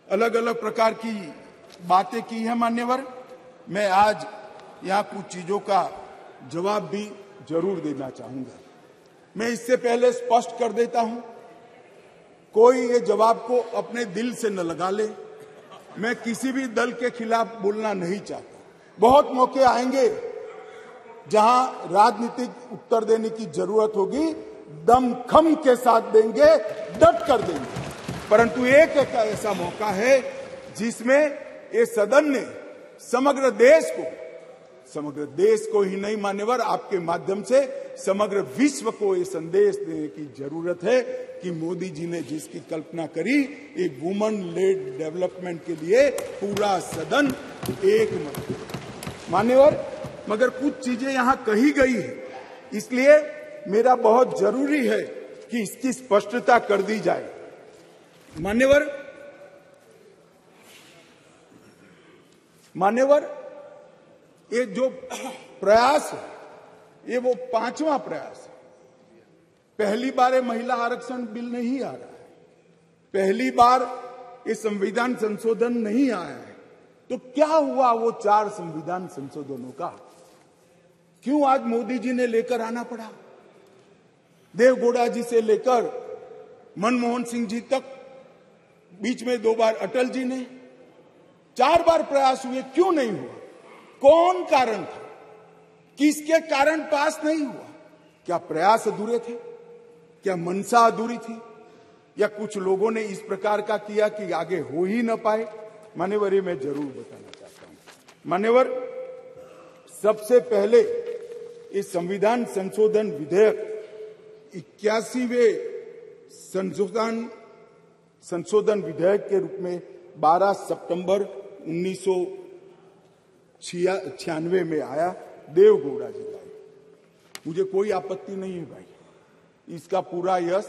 अलग अलग प्रकार की बातें की है मान्यवर, मैं आज यहां कुछ चीजों का जवाब भी जरूर देना चाहूंगा। मैं इससे पहले स्पष्ट कर देता हूं, कोई ये जवाब को अपने दिल से न लगा ले। मैं किसी भी दल के खिलाफ बोलना नहीं चाहता। बहुत मौके आएंगे जहां राजनीतिक उत्तर देने की जरूरत होगी, दमखम के साथ देंगे, डट कर देंगे। परंतु एक ऐसा मौका है जिसमें ये सदन ने समग्र देश को ही नहीं मान्यवर, आपके माध्यम से समग्र विश्व को ये संदेश देने की जरूरत है कि मोदी जी ने जिसकी कल्पना करी, एक वुमन लेड डेवलपमेंट के लिए पूरा सदन एक मत। मान्यवर, मगर कुछ चीजें यहां कही गई है, इसलिए मेरा बहुत जरूरी है कि इसकी स्पष्टता कर दी जाए। मान्यवर, ये जो प्रयास है, ये वो 5वां प्रयास है। पहली बार ये महिला आरक्षण बिल नहीं आ रहा है, पहली बार ये संविधान संशोधन नहीं आया है। तो क्या हुआ वो 4 संविधान संशोधनों का? क्यों आज मोदी जी ने लेकर आना पड़ा? देवगौड़ा जी से लेकर मनमोहन सिंह जी तक, बीच में 2 बार अटल जी ने, 4 बार प्रयास हुए, क्यों नहीं हुआ? कौन कारण था? किसके कारण पास नहीं हुआ? क्या प्रयास अधूरे थे? क्या मंशा अधूरी थी या कुछ लोगों ने इस प्रकार का किया कि आगे हो ही न पाए? मान्यवर, ये मैं जरूर बताना चाहता हूं। मान्यवर, सबसे पहले इस संविधान संशोधन विधेयक 81वें संशोधन विधेयक के रूप में 12 सितंबर 1996 में आया, देवगौड़ा जी लाए। मुझे कोई आपत्ति नहीं है भाई, इसका पूरा यश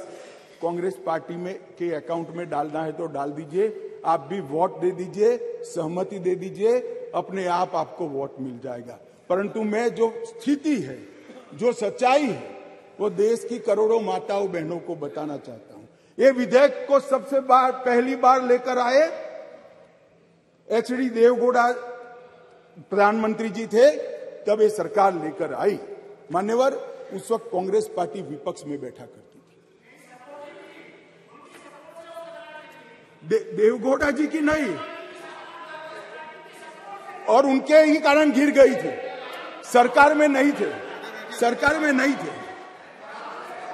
कांग्रेस पार्टी में के अकाउंट में डालना है तो डाल दीजिए, आप भी वोट दे दीजिए, सहमति दे दीजिए, अपने आप आपको वोट मिल जाएगा। परंतु मैं जो स्थिति है, जो सच्चाई है, वो देश की करोड़ों माताओं बहनों को बताना चाहता हूं। ये विधेयक को पहली बार लेकर आए एचडी देवगौड़ा प्रधानमंत्री जी थे, तब ये सरकार लेकर आई। मान्यवर, उस वक्त कांग्रेस पार्टी विपक्ष में बैठा करती थी। देवगौड़ा जी की नहीं, और उनके ही कारण गिर गई थी, सरकार में नहीं थे, सरकार में नहीं थे।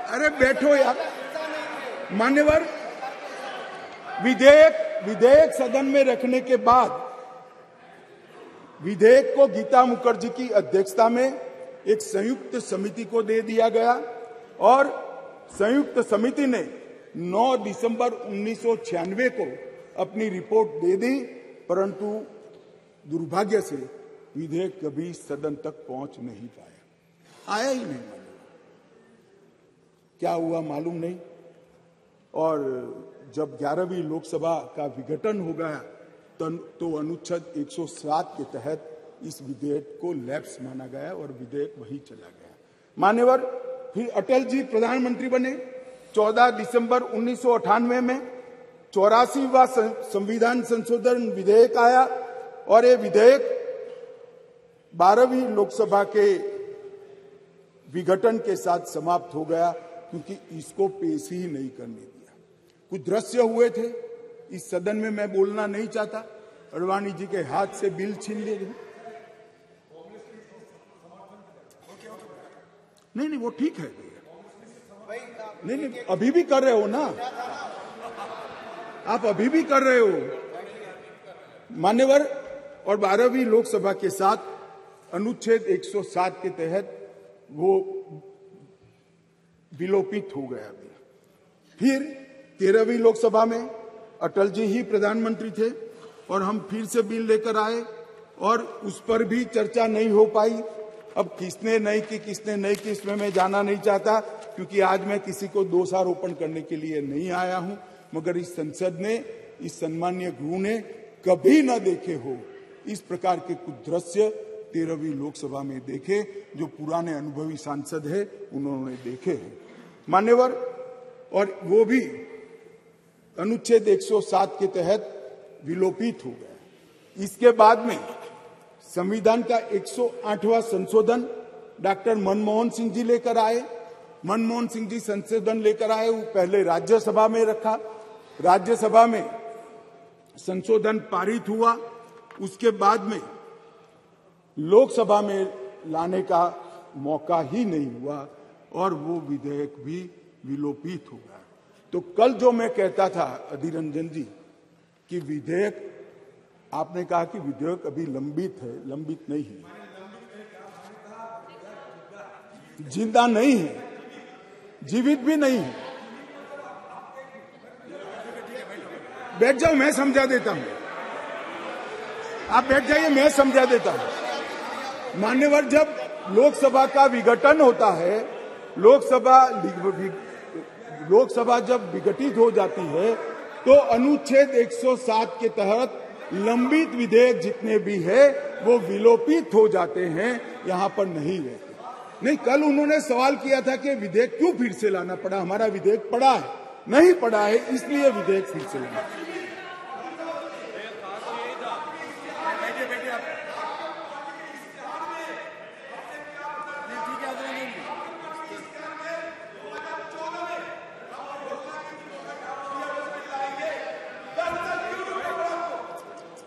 अरे बैठो यार। मान्यवर, विधेयक सदन में रखने के बाद विधेयक को गीता मुखर्जी की अध्यक्षता में एक संयुक्त समिति को दे दिया गया और संयुक्त समिति ने 9 दिसंबर 1996 को अपनी रिपोर्ट दे दी, परंतु दुर्भाग्य से विधेयक कभी सदन तक पहुंच नहीं पाया, आया ही नहीं। क्या हुआ मालूम नहीं। और जब 11वीं लोकसभा का विघटन हो गया तो अनुच्छेद 107 के तहत इस विधेयक को लैप्स माना गया और विधेयक वही चला गया। मान्यवर, फिर अटल जी प्रधानमंत्री बने। 14 दिसंबर 1998 में 84वां संविधान संशोधन विधेयक आया और ये विधेयक 12वीं लोकसभा के विघटन के साथ समाप्त हो गया, क्योंकि इसको पेश ही नहीं करने दिया। कुछ दृश्य हुए थे, इस सदन में मैं बोलना नहीं चाहता। अडवाणी जी के हाथ से बिल छीन लिए गए। नहीं, वो ठीक है भैया। नहीं, अभी भी कर रहे हो ना आप, अभी भी कर रहे हो मान्यवर। और 12वीं लोकसभा के साथ अनुच्छेद 107 के तहत वो विलोपित हो गया। फिर 13वीं लोकसभा में अटल जी ही प्रधानमंत्री थे और हम फिर से बिल लेकर आए और उस पर भी चर्चा नहीं हो पाई। अब किसने नहीं की, किसने नहीं की, इसमें मैं जाना नहीं चाहता, क्योंकि आज मैं किसी को दोषारोपण करने के लिए नहीं आया हूं। मगर इस संसद ने, इस सम्मानीय गृह ने कभी न देखे हो इस प्रकार के कुछ दृश्य 13वीं लोकसभा में देखे, जो पुराने अनुभवी सांसद है उन्होंने देखे हैं मान्यवर। और वो भी अनुच्छेद 107 के तहत विलोपित हो गया। इसके बाद में संविधान का 108वां संशोधन डॉक्टर मनमोहन सिंह जी लेकर आए। मनमोहन सिंह जी संशोधन लेकर आए, वो पहले राज्यसभा में रखा, राज्यसभा में संशोधन पारित हुआ, उसके बाद में लोकसभा में लाने का मौका ही नहीं हुआ और वो विधेयक भी विलोपित हो गया। तो कल जो मैं कहता था अधीर रंजन जी कि विधेयक, आपने कहा कि विधेयक अभी लंबित है, लंबित नहीं है, जिंदा नहीं है, जीवित भी नहीं है। बैठ जाओ, मैं समझा देता हूं। आप बैठ जाइए, मैं समझा देता हूं। मान्यवर, जब लोकसभा का विघटन होता है, लोकसभा जब विघटित हो जाती है तो अनुच्छेद 107 के तहत लंबित विधेयक जितने भी है वो विलोपित हो जाते हैं, यहां पर नहीं रहते। नहीं, कल उन्होंने सवाल किया था कि विधेयक क्यों फिर से लाना पड़ा, हमारा विधेयक पड़ा है, नहीं पड़ा है, इसलिए विधेयक फिर से लाना।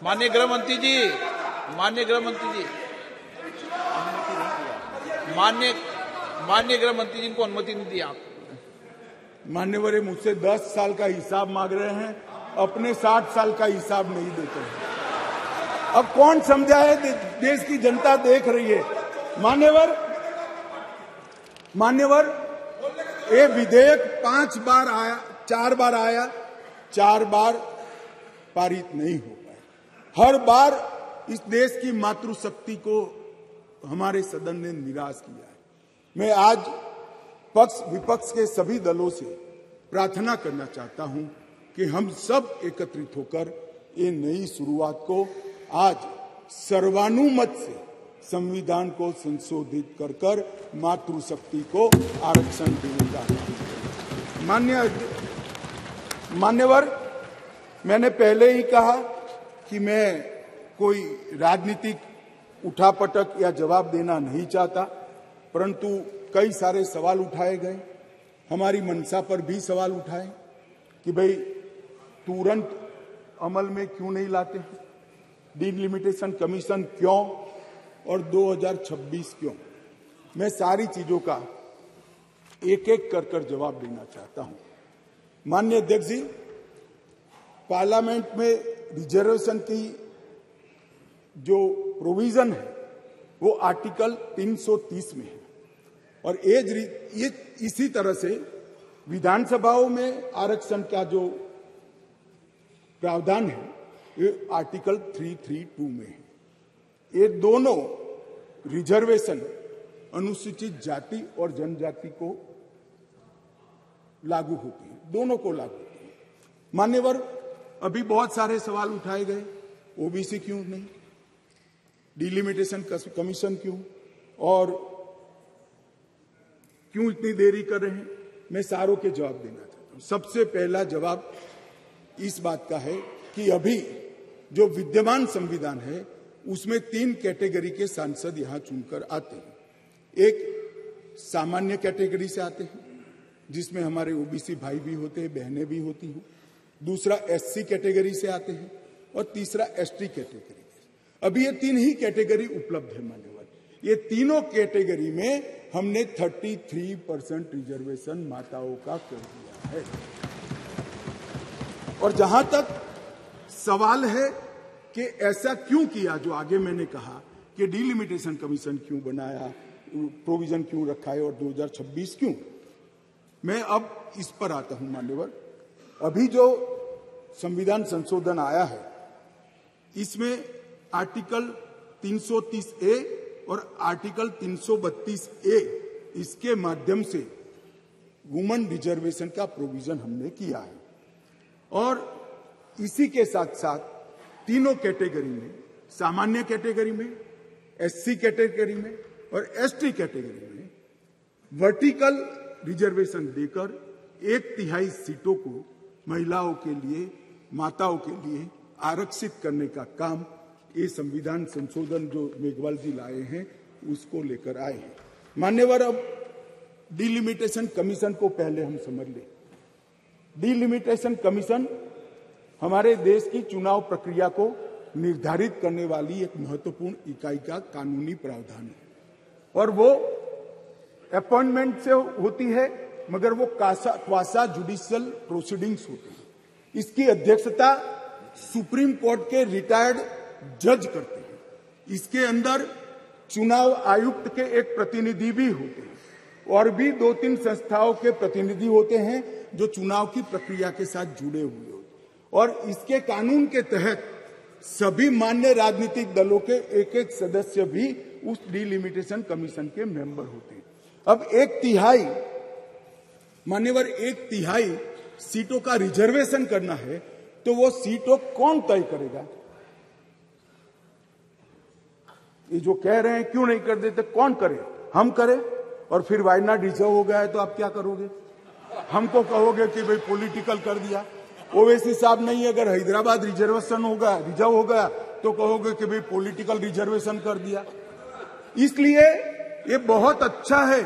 माननीय गृह मंत्री जी, माननीय गृह मंत्री जी, माननीय गृह मंत्री जी को अनुमति नहीं दी आप। मान्यवर मुझसे 10 साल का हिसाब मांग रहे हैं, अपने 60 साल का हिसाब नहीं देते हैं। अब कौन समझाए? देश की जनता देख रही है। मान्यवर ये विधेयक 5 बार आया, 4 बार आया, 4 बार पारित नहीं हो पाया। हर बार इस देश की मातृशक्ति को हमारे सदन ने निराश किया है। मैं आज पक्ष विपक्ष के सभी दलों से प्रार्थना करना चाहता हूं कि हम सब एकत्रित होकर ये नई शुरुआत को आज सर्वानुमत से संविधान को संशोधित कर मातृशक्ति को आरक्षण देने का मान्यवर, मैंने पहले ही कहा कि मैं कोई राजनीतिक उठापटक या जवाब देना नहीं चाहता, परंतु कई सारे सवाल उठाए गए। हमारी मंशा पर भी सवाल उठाए कि भाई तुरंत अमल में क्यों नहीं लाते हैं, डिलिमिटेशन कमीशन क्यों और 2026 क्यों। मैं सारी चीजों का एक एक कर जवाब देना चाहता हूं। माननीय अध्यक्ष जी, पार्लियामेंट में रिजर्वेशन की जो प्रोविजन है वो आर्टिकल 330 में है और ये इसी तरह से विधानसभाओं में आरक्षण का जो प्रावधान है ये आर्टिकल 332 में है। ये दोनों रिजर्वेशन अनुसूचित जाति और जनजाति को लागू होती है, दोनों को लागू होती है। मान्यवर, अभी बहुत सारे सवाल उठाए गए, ओबीसी क्यों नहीं, डिलिमिटेशन कमीशन क्यों और क्यों इतनी देरी कर रहे हैं। मैं सारों के जवाब देना चाहता हूं। सबसे पहला जवाब इस बात का है कि अभी जो विद्यमान संविधान है उसमें 3 कैटेगरी के सांसद यहां चुनकर आते हैं। एक सामान्य कैटेगरी से आते हैं जिसमें हमारे ओबीसी भाई भी होते हैं, बहनें भी होती हैं। दूसरा एससी कैटेगरी से आते हैं और तीसरा एसटी कैटेगरी। अभी ये 3 ही कैटेगरी उपलब्ध है मान्यवर। ये तीनों कैटेगरी में हमने 33% रिजर्वेशन माताओं का कर दिया है। और जहां तक सवाल है कि ऐसा क्यों किया, जो आगे मैंने कहा कि डिलिमिटेशन कमीशन क्यों बनाया, प्रोविजन क्यों रखा है और 2026 क्यों, मैं अब इस पर आता हूं मान्यवर। अभी जो संविधान संशोधन आया है इसमें आर्टिकल 330A और आर्टिकल 332A इसके माध्यम से वुमेन रिजर्वेशन का प्रोविजन हमने किया है। और इसी के साथ साथ तीनों कैटेगरी में, सामान्य कैटेगरी में, एससी कैटेगरी में और एसटी कैटेगरी में वर्टिकल रिजर्वेशन देकर 1/3 सीटों को महिलाओं के लिए, माताओं के लिए आरक्षित करने का काम ये संविधान संशोधन जो मेघवाल जी लाए हैं उसको लेकर आए हैं। मान्यवर, अब डिलिमिटेशन कमीशन को पहले हम समझ लें। डिलिमिटेशन कमीशन हमारे देश की चुनाव प्रक्रिया को निर्धारित करने वाली एक महत्वपूर्ण इकाई का कानूनी प्रावधान है और वो अपॉइंटमेंट से होती है, मगर वो क्वासा जुडिशियल प्रोसीडिंग्स होती है। इसकी अध्यक्षता सुप्रीम कोर्ट के रिटायर्ड जज करते हैं। इसके अंदर चुनाव आयुक्त के एक प्रतिनिधि भी होते हैं और भी 2-3 संस्थाओं के प्रतिनिधि होते हैं जो चुनाव की प्रक्रिया के साथ जुड़े हुए होते हैं। और इसके कानून के तहत सभी मान्य राजनीतिक दलों के एक सदस्य भी उस डिलिमिटेशन कमीशन के मेंबर होते हैं। अब 1/3 मान्यवर 1/3 सीटों का रिजर्वेशन करना है तो वो सीटों कौन तय करेगा? ये जो कह रहे हैं क्यों नहीं कर देते, कौन करे? हम करें। और फिर वायनाड रिजर्व हो गया है तो आप क्या करोगे? हमको कहोगे कि भाई पॉलिटिकल कर दिया। ओवैसी साहब नहीं, अगर हैदराबाद रिजर्वेशन होगा, रिजर्व हो गया तो कहोगे कि भाई पॉलिटिकल रिजर्वेशन कर दिया। इसलिए ये बहुत अच्छा है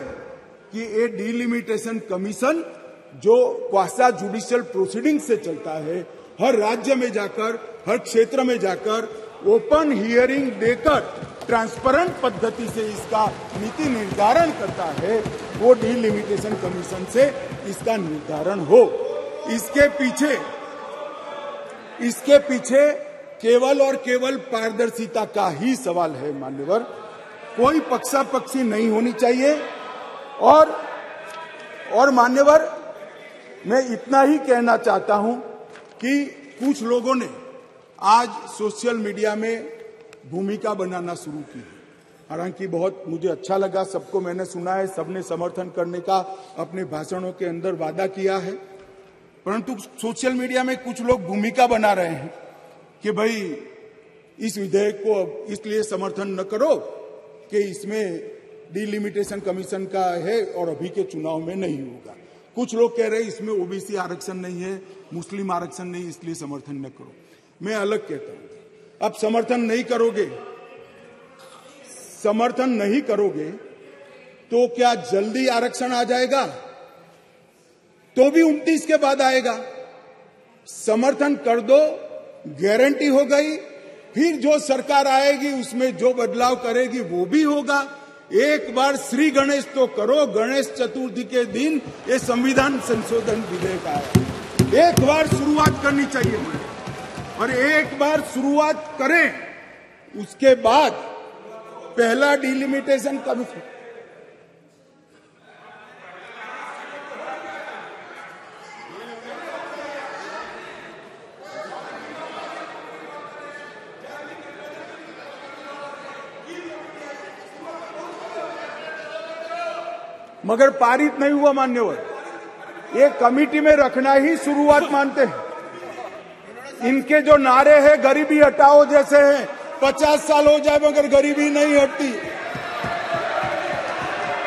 कि ये डिलिमिटेशन कमीशन जो क्वासा जुडिशियल प्रोसीडिंग से चलता है, हर राज्य में जाकर, हर क्षेत्र में जाकर ओपन हियरिंग देकर ट्रांसपेरेंट पद्धति से इसका नीति निर्धारण करता है, वो डिलिमिटेशन कमीशन से इसका निर्धारण हो। इसके पीछे केवल और केवल पारदर्शिता का ही सवाल है मान्यवर। कोई पक्षापक्षी नहीं होनी चाहिए। और मान्यवर, मैं इतना ही कहना चाहता हूं कि कुछ लोगों ने आज सोशल मीडिया में भूमिका बनाना शुरू की है। हालांकि बहुत मुझे अच्छा लगा, सबको मैंने सुना है, सबने समर्थन करने का अपने भाषणों के अंदर वादा किया है, परंतु सोशल मीडिया में कुछ लोग भूमिका बना रहे हैं कि भाई इस विधेयक को इसलिए समर्थन न करो कि इसमें डिलिमिटेशन कमीशन का है और अभी के चुनाव में नहीं होगा। कुछ लोग कह रहे हैं इसमें ओबीसी आरक्षण नहीं है, मुस्लिम आरक्षण नहीं, इसलिए समर्थन न करो। मैं अलग कहता हूं, अब समर्थन नहीं करोगे तो क्या जल्दी आरक्षण आ जाएगा? तो भी 29 के बाद आएगा। समर्थन कर दो, गारंटी हो गई, फिर जो सरकार आएगी उसमें जो बदलाव करेगी वो भी होगा। एक बार श्री गणेश तो करो, गणेश चतुर्थी के दिन ये संविधान संशोधन विधेयक आया। एक बार शुरुआत करनी चाहिए और एक बार शुरुआत करें, उसके बाद पहला डिलिमिटेशन कमीशन मगर पारित नहीं हुआ मान्यवर। ये कमेटी में रखना ही शुरुआत मानते हैं। इनके जो नारे हैं गरीबी हटाओ जैसे हैं, 50 साल हो जाए मगर गरीबी नहीं हटती।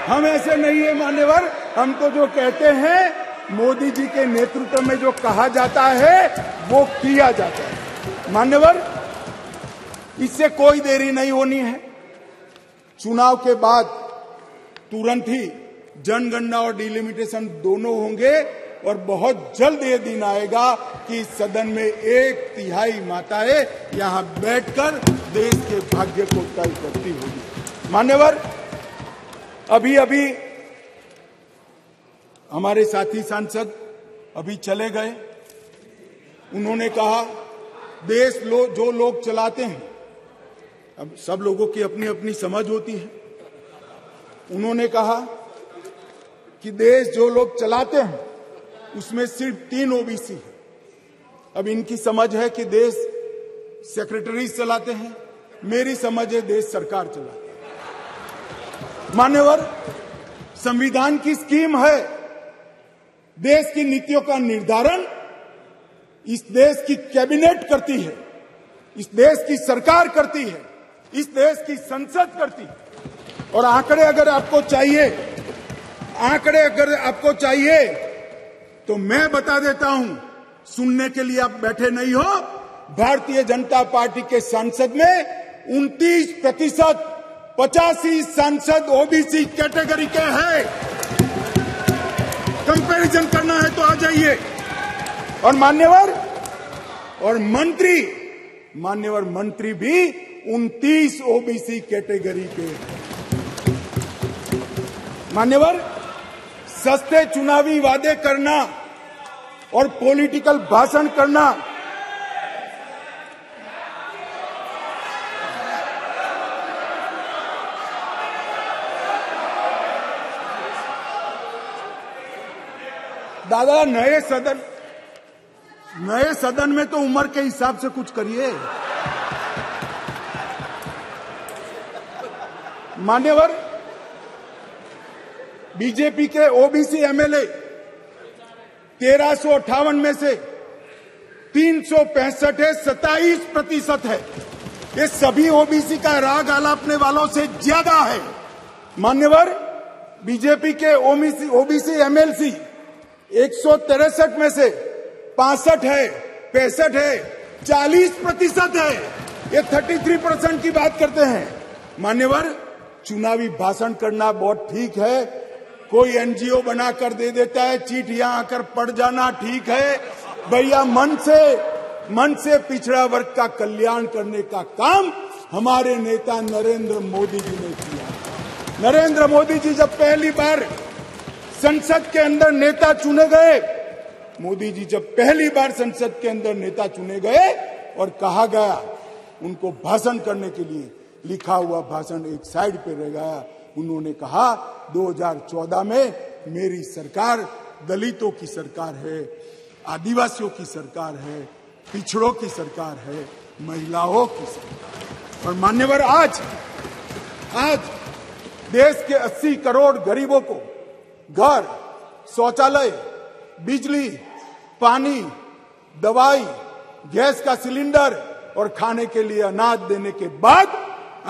हम ऐसे नहीं है मान्यवर। हम तो जो कहते हैं मोदी जी के नेतृत्व में जो कहा जाता है वो किया जाता है मान्यवर। इससे कोई देरी नहीं होनी है। चुनाव के बाद तुरंत ही जनगणना और डिलिमिटेशन दोनों होंगे और बहुत जल्द ये दिन आएगा कि सदन में 1/3 माताएं यहां बैठकर देश के भाग्य को तय करती होगी। मान्यवर, अभी हमारे साथी सांसद अभी चले गए। उन्होंने कहा जो लोग चलाते हैं, अब सब लोगों की अपनी अपनी समझ होती है। उन्होंने कहा कि देश जो लोग चलाते हैं उसमें सिर्फ 3 ओबीसी है। अब इनकी समझ है कि देश सेक्रेटरी चलाते हैं, मेरी समझ है देश सरकार चलाती है। मान्यवर, संविधान की स्कीम है, देश की नीतियों का निर्धारण इस देश की कैबिनेट करती है, इस देश की सरकार करती है, इस देश की संसद करती है। और आंकड़े अगर आपको चाहिए तो मैं बता देता हूं, सुनने के लिए आप बैठे नहीं हो। भारतीय जनता पार्टी के सांसद में 29%, 85 सांसद ओबीसी कैटेगरी के हैं। कंपैरिजन करना है तो आ जाइए। और मंत्री भी 29 ओबीसी कैटेगरी के हैं। मान्यवर, सस्ते चुनावी वादे करना और पॉलिटिकल भाषण करना दादा, नए सदन में तो उम्र के हिसाब से कुछ करिए। मान्यवर, बीजेपी के ओबीसी एमएलए 1358 में से 365 है, 27% है। ये सभी ओबीसी का राग आलापने वालों से ज्यादा है। मान्यवर, बीजेपी के ओबीसी एमएलसी 163 में से 65 है, 65 है, 40% है। ये 33% की बात करते हैं। मान्यवर, चुनावी भाषण करना बहुत ठीक है, कोई एनजीओ बनाकर दे देता है, चिट्ठियां आकर पढ़ जाना ठीक है। भैया, मन से पिछड़ा वर्ग का कल्याण करने का काम हमारे नेता नरेंद्र मोदी जी ने किया। नरेंद्र मोदी जी जब पहली बार संसद के अंदर नेता चुने गए, मोदी जी जब पहली बार संसद के अंदर नेता चुने गए और कहा गया उनको भाषण करने के लिए, लिखा हुआ भाषण एक साइड पे रह गया। उन्होंने कहा 2014 में मेरी सरकार दलितों की सरकार है, आदिवासियों की सरकार है, पिछड़ों की सरकार है, महिलाओं की सरकार। और मान्यवर आज देश के 80 करोड़ गरीबों को घर, शौचालय, बिजली, पानी, दवाई, गैस का सिलेंडर और खाने के लिए अनाज देने के बाद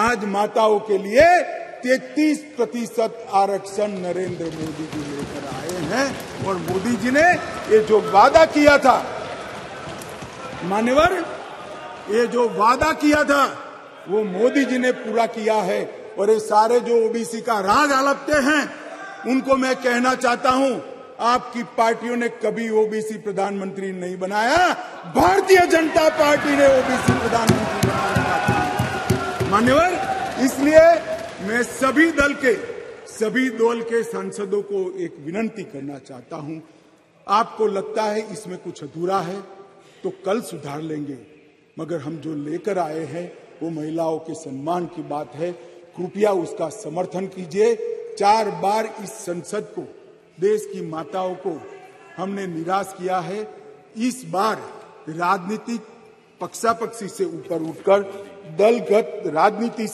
आज माताओं के लिए 33% आरक्षण नरेंद्र मोदी जी लेकर आए हैं। और मोदी जी ने ये जो वादा किया था, मान्यवर, ये जो वादा किया था वो मोदी जी ने पूरा किया है। और ये सारे जो ओबीसी का राग आलपते हैं उनको मैं कहना चाहता हूं, आपकी पार्टियों ने कभी ओबीसी प्रधानमंत्री नहीं बनाया, भारतीय जनता पार्टी ने ओबीसी प्रधानमंत्री बनाया। मान्यवर, इसलिए मैं सभी दल के सांसदों को एक विनती करना चाहता हूं, आपको लगता है इसमें कुछ अधूरा है तो कल सुधार लेंगे, मगर हम जो लेकर आए हैं वो महिलाओं के सम्मान की बात है। कृपया उसका समर्थन कीजिए। 4 बार इस संसद को, देश की माताओं को हमने निराश किया है। इस बार राजनीतिक पक्षापक्षी से ऊपर उठकर दलगत राजनीति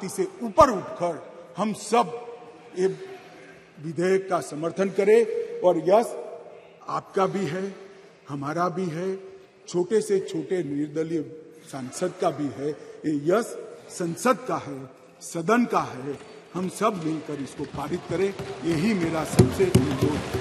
से ऊपर उठकर हम सब ये विधेयक का समर्थन करें। और यश आपका भी है, हमारा भी है, छोटे से छोटे निर्दलीय सांसद का भी है। ये यश संसद का है, सदन का है। हम सब मिलकर इसको पारित करें, यही मेरा सबसे अनुरोध है।